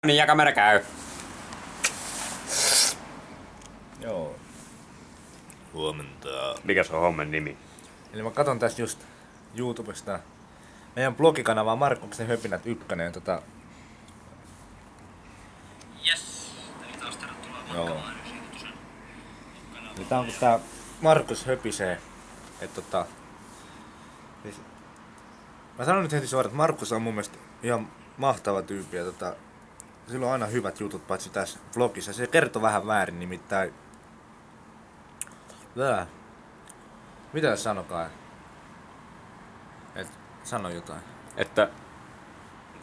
Niin ja kamera käy. Joo. Huomenta. Mikä se on homman nimi? Eli mä katon tästä just YouTubesta meidän blogikanavaa Markkuksen höpinät 1. Jes, eli taas tervetuloa Joo. matkamaan Ysiutusen kanavaan. Eli tää on kun tää Markus höpisee. Siis, mä sanon nyt heti suoraan, että Markus on mun mielestä ihan mahtava tyyppi ja sillä on aina hyvät jutut paitsi tässä vlogissa. Se kertoo vähän väärin nimittäin. Mitä jos sanokaan? Et sano jotain. Että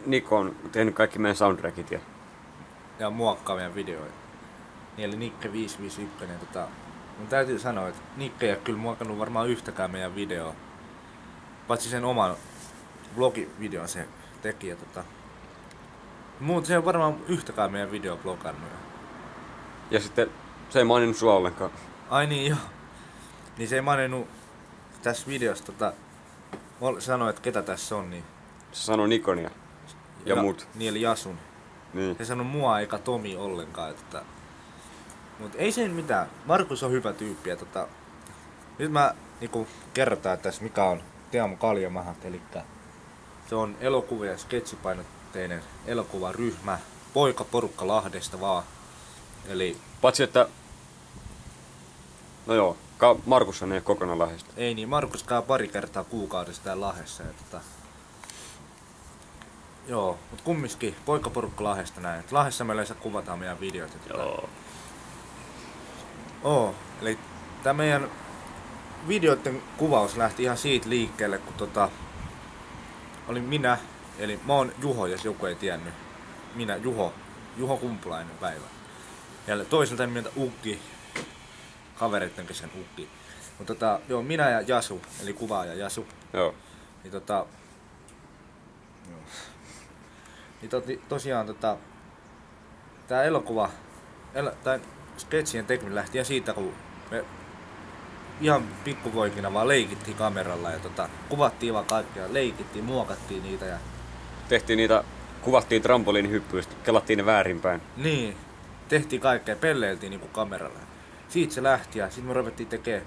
Niko on tehnyt kaikki meidän soundtrackit Ja muokkaa meidän videoita. Niin eli Nikke 551. Mun täytyy sanoa, että Nikke ei ole kyllä muokannut varmaan yhtäkään meidän videoa. Paitsi sen oman vlogivideon se teki. Muuten se ei ole varmaan yhtäkään meidän video blogannut. ja sitten se ei maininnut sua ollenkaan. Ai niin joo. Niin se ei maininnut tässä videossa sanoi, että ketä tässä on. Niin Se sanoi Nikonia ja muut. Niin eli Jasun. Niin. Se sanoi mua eikä Tomi ollenkaan. Mutta ei se mitään. Markus on hyvä tyyppi. Nyt mä kerrotaan tässä mikä on Teemu Kaljamahat. Eli se on elokuva- ja sketsipainotteinen elokuvaryhmä. Poikaporukka Lahdesta vaan. Eli Paitsi että... No joo, Markus ei ole kokonaan lähestä. ei niin, Markus käy pari kertaa kuukaudessa täällä Lahdessa. Joo, mutta kumminkin poikaporukka Lahdesta näin. Et Lahdessa me yleensä kuvataan meidän videot. Joo. Eli tää meidän videoiden kuvaus lähti ihan siitä liikkeelle, kun oli minä, eli mä oon Juho, jos joku ei tiennyt. Minä, Juho Kumpulainen päivä. Ja toiselta nimeltä Ukki, kavereitten kesken Ukki. Mutta joo, minä ja Jasu, eli kuvaaja Jasu. Joo. Tosiaan tää elokuva, tai sketsien tekeminen lähti siitä, kun me ihan pikkupoikina vaan leikittiin kameralla ja kuvattiin vaan kaikkea, leikittiin, muokattiin niitä ja Tehtiin niitä, kuvattiin trampoliinihyppyistä, kelattiin ne väärinpäin. niin, tehtiin kaikkea, pelleiltiin niinku kameralla. Siitä se lähti ja sitten me ruvettiin tekemään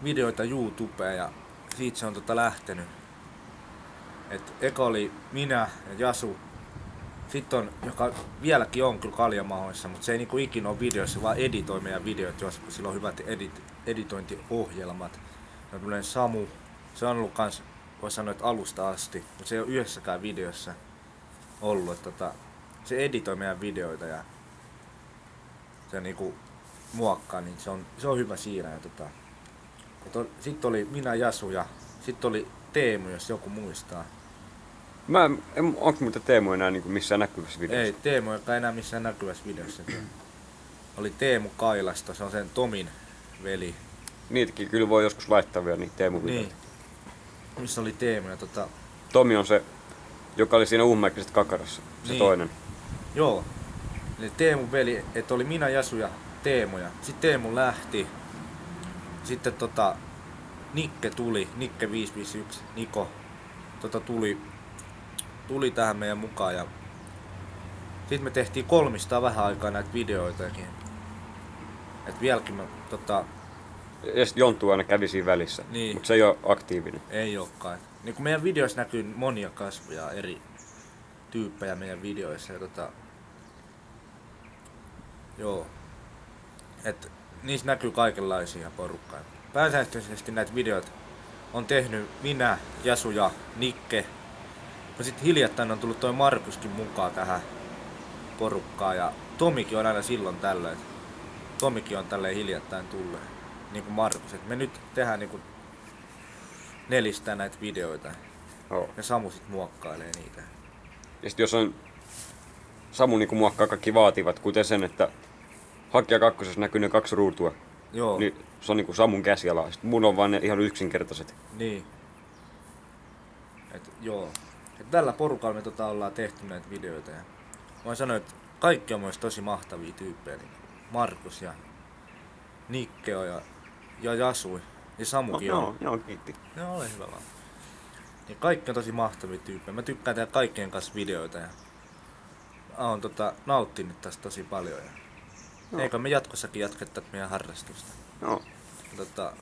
videoita YouTubeen ja siitä se on lähtenyt. Eka oli minä ja Jasu. Sitten on, joka vieläkin on kyllä Kaljamahoissa, mutta se ei niinku ikinä ole videoissa, vaan editoi meidän videot joskus. Sillä on hyvät editointiohjelmat. Ja Samu, se on ollut kans, voi sanoa, että alusta asti, mutta se ei ole yhdessäkään videossa ollut. Se editoi meidän videoita ja se niinku muokkaa, niin se on hyvä siinä. Sitten oli minä, Jasu ja sitten oli Teemu, jos joku muistaa. Onko muuten Teemu enää niin missään näkyvässä videossa? Ei, Teemu ei enää missään näkyvässä videossa. Oli Teemu Kailasta, se on sen Tomin veli. Niitäkin kyllä voi joskus laittaa vielä niitä Teemu-videoita. Niin. Missä oli Teemu ja Tomi on se, joka oli siinä Uumäkiset kakarassa, se Niin. toinen. Joo. Eli Teemun veli, että oli minä, Jasu ja Teemu ja sitten Teemu lähti. Sitten Nikke tuli, Nikke 551, Niko tuli tähän meidän mukaan ja sitten me tehtiin 300 vähän aikaa näitä videoitakin. Et vieläkin me Ja sit Jonttu aina kävi siinä välissä, Niin. mutta se ei ole aktiivinen. ei olekaan. Niin kun meidän videoissa näkyy monia kasvoja, eri tyyppejä meidän videoissa ja joo. Et niissä näkyy kaikenlaisia porukkaa. Pääsääntöisesti näitä videoita on tehnyt minä, Jasu ja Nikke. No sit hiljattain on tullut toi Markuskin mukaan tähän porukkaan ja Tomikin on aina silloin tällöin. Tomikin on tälleen hiljattain tullut. Niinku Markus. Et me nyt tehdään niinku nelistä näitä videoita. Joo. Ja Samu sit muokkailee niitä. Ja sit jos on Samu niinku muokkaa kaikki vaativat, kuten sen, että Hakija kakkosessa näkyy ne 2 ruutua, Joo. niin se on niinku Samun käsiala. Sitten mun on vaan ne ihan yksinkertaiset. Niin. Joo. Et tällä porukalla me ollaan tehty näitä videoita. Ja voin sanoa, että kaikki on myös tosi mahtavia tyyppejä. Niin Markus ja Nikke on ja Jasu ja Samukin on. Joo, kiitti. Joo, ole hyvä vaan. Niin kaikki on tosi mahtavia tyyppejä. Mä tykkään tehdä kaikkien kanssa videoita. Ja oon nauttinut tästä tosi paljon. Ja Joo. eikö me jatkossakin jatkettaisi meidän harrastusta? Joo. Tota,